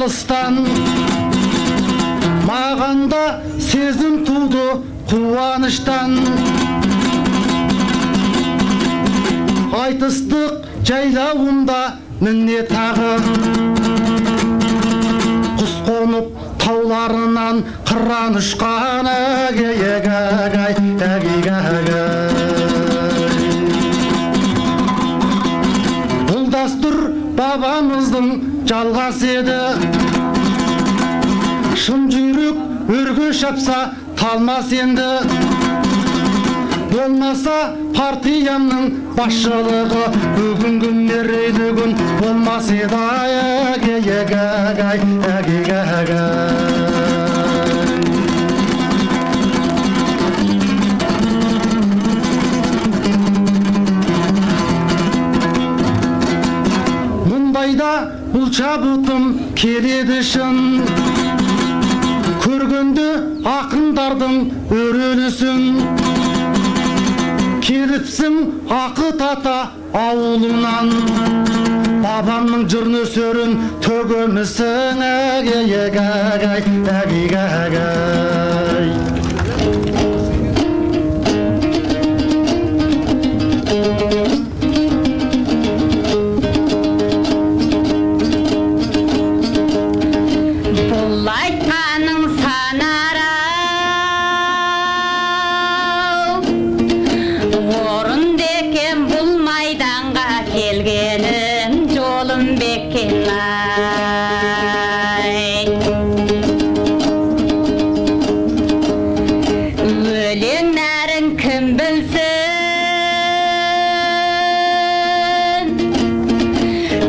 алыстан, мағанда сезім туды қуаныштан. Айтыстық жайлауымда міне тағы, құс қонып тауларынан қыран ұшқан. Бұл дәстүр бабамыздың жалғас еді, шын жүйрік өрге шапса талмас енді. Болмаса партиямның басшылығы, бүгінгі мерейлі күн болмас еді. Мұндайда бұл шабытым келеді шын, көргенде ақындардың өрелісін. Келіпсің Ақыт ата ауылынан, бабамның жыр нөсерін төгемісің. Бұл айтқаның санара, орын декен бұл майданға келгенім жолым бекен ай. Өлең нәрін кім білсін,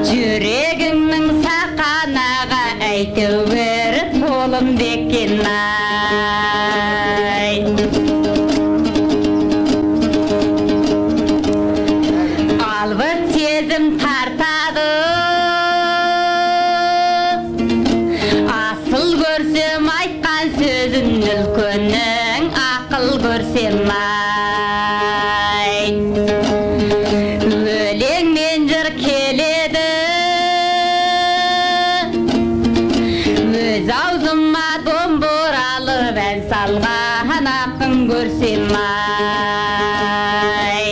жүрегіңнің сақанаға әйтеуір толым бекен ай. Албыр сезім тартады, асыл көрсем айтқан сөзін, үлкеннің ақыл көрсем ай. Өлең мен жыр келеді, өз аузыма домбыралып ән салған ақын көрсем ай.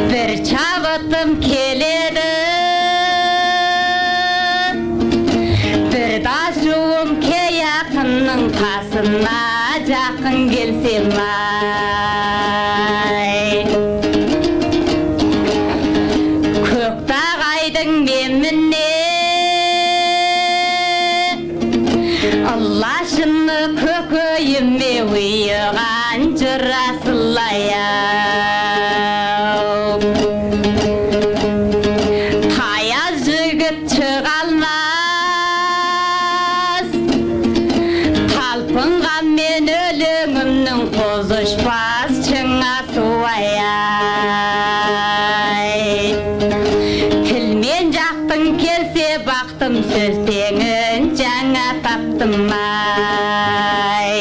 Bir çabıtım keledi, bir daşuğum ke yakının kasına жақын келсем ай. Көктағайдың менміне, Аллашыны көкөйіме ұйыған жыр асылай ау. Таяз жігіт шығалмас, талпынған мен өлеңімнің қозышпас шыңа суай ай. Тілмен жақтың келсе бақтым, сөз теңін жаңа таптым ай.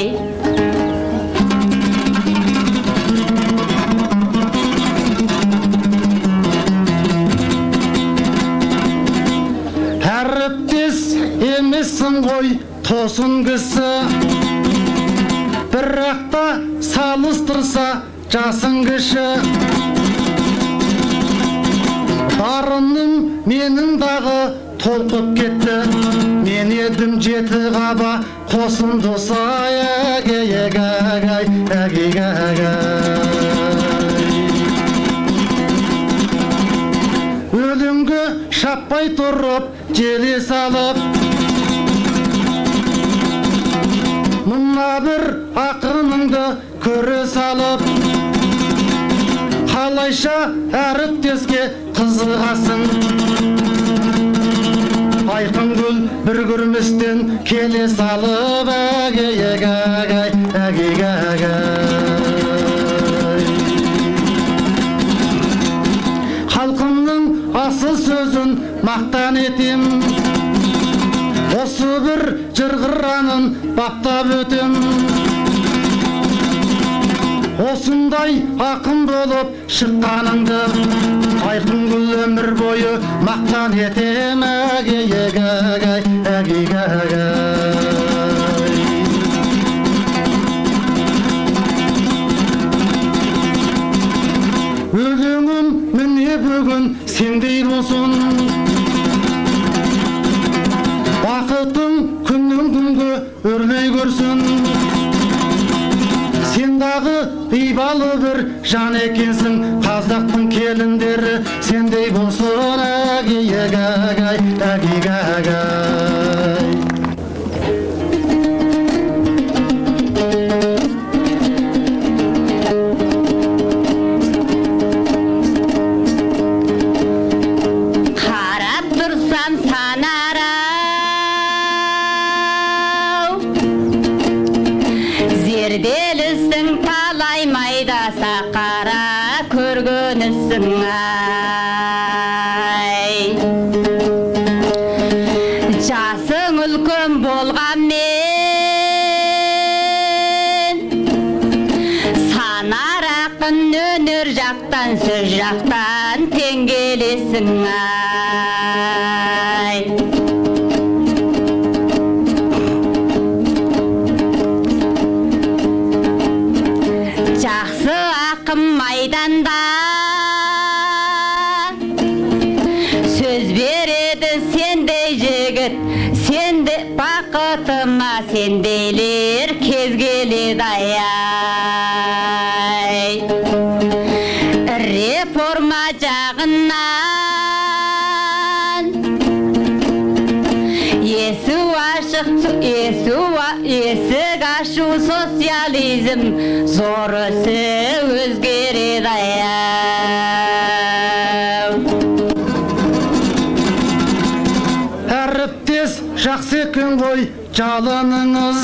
Әріптес емессің ғой тосын кісі, бірақта салыстырса жасың кіші. Дарыным менің дағы толқып кетті, мен едім жеті қаба қосынды сай. Өлеңге шаппай тұрып желе салып, мына бір ақыныңды көре салып, қалайша әріптеске қызығасың. Айқын гүл бір көрместен келе салып, халқымның асыл сөзін мақтан етем, осы бір жыр қыранын баптап өтем. осындай ақын болып шыққаныңды айқын гүл өмір бойы мақтан етем өлеңім міне бүгін сендей болсын бақытың күннен күнге өрлей көрсін сен дағы ибалы бір жан екенсің қазақтың келіндері сендей болсын қарап тұрсам санарау зерделісің талай майда сақара көргөнісің ай жасың үлкен болғанмен санар ақын өнер жақтан сөз жақтан тең келесің ай жақсы ақын майданда сөз береді сендей жігіт сенде бақытыма сендейлер кез келеді ай реформа жағынан есік ашу социализм зорысы өзгереді аяу әріптес жақсы екен ғой жалыныңыз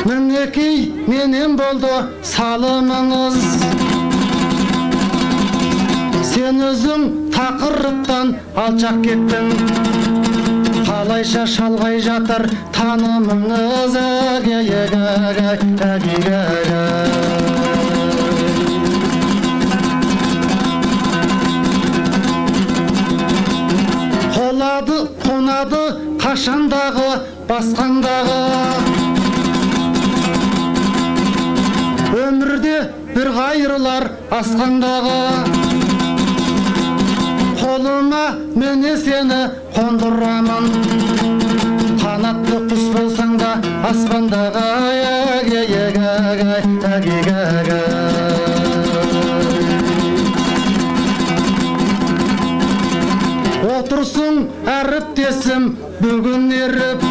мінекей менен болды салымыңыз сен өзің тақырыптан алшақ кеттің қалайша шалғай жатыр танымыңыз қонады қашандағы басқандағы өмірде бір қайырлар асқандағы қолыма міне сені қондырамын қанатты құс болсаң да аспандағы отырсың әріптесім бүгін еріп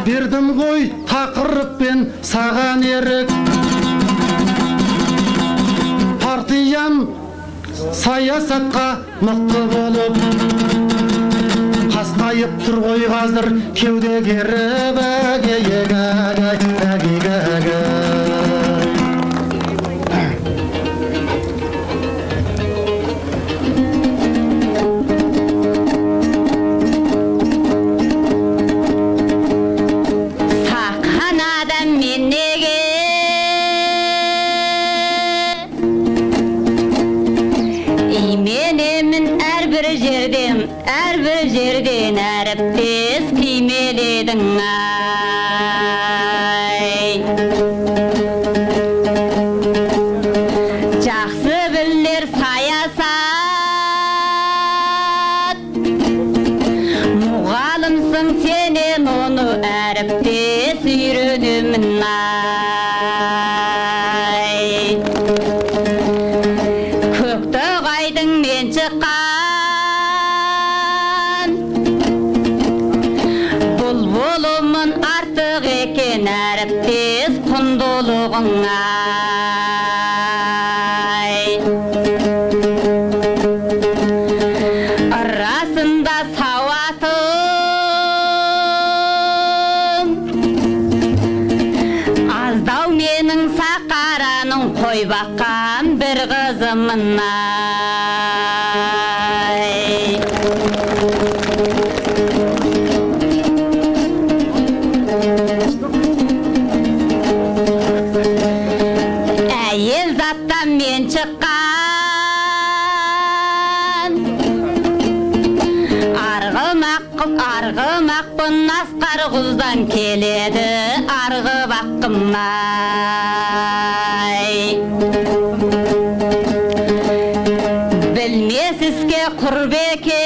бердім ғой тақырыппен саған ерік партиям саясатқа мықты болып қасқайып тұр ғой қазір кеуде керіп саққан адам мен неге именемін әрбір жерден әріптес кимеледің ай жақсы білер саясат мұғалімсің сенен оны әріптес үйренемін ай көктоғайдың мен шыққан бұлбұлымын артық екен әріптес құндылығың ай расында сауатым аздау менің сақараның қой баққан бір қызымын ай Қарғымақпын асқар құздан келеді арғы баққымай. Білмесізге құрбекер,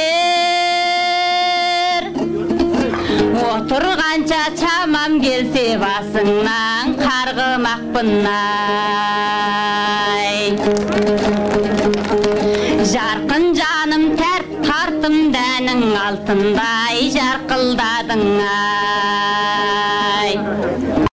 отырғанша чамам келсе басыңнан қарғымақпын ай. Жарқын жаным тәрт тартым дәнің алтындай жарқылдадың ай.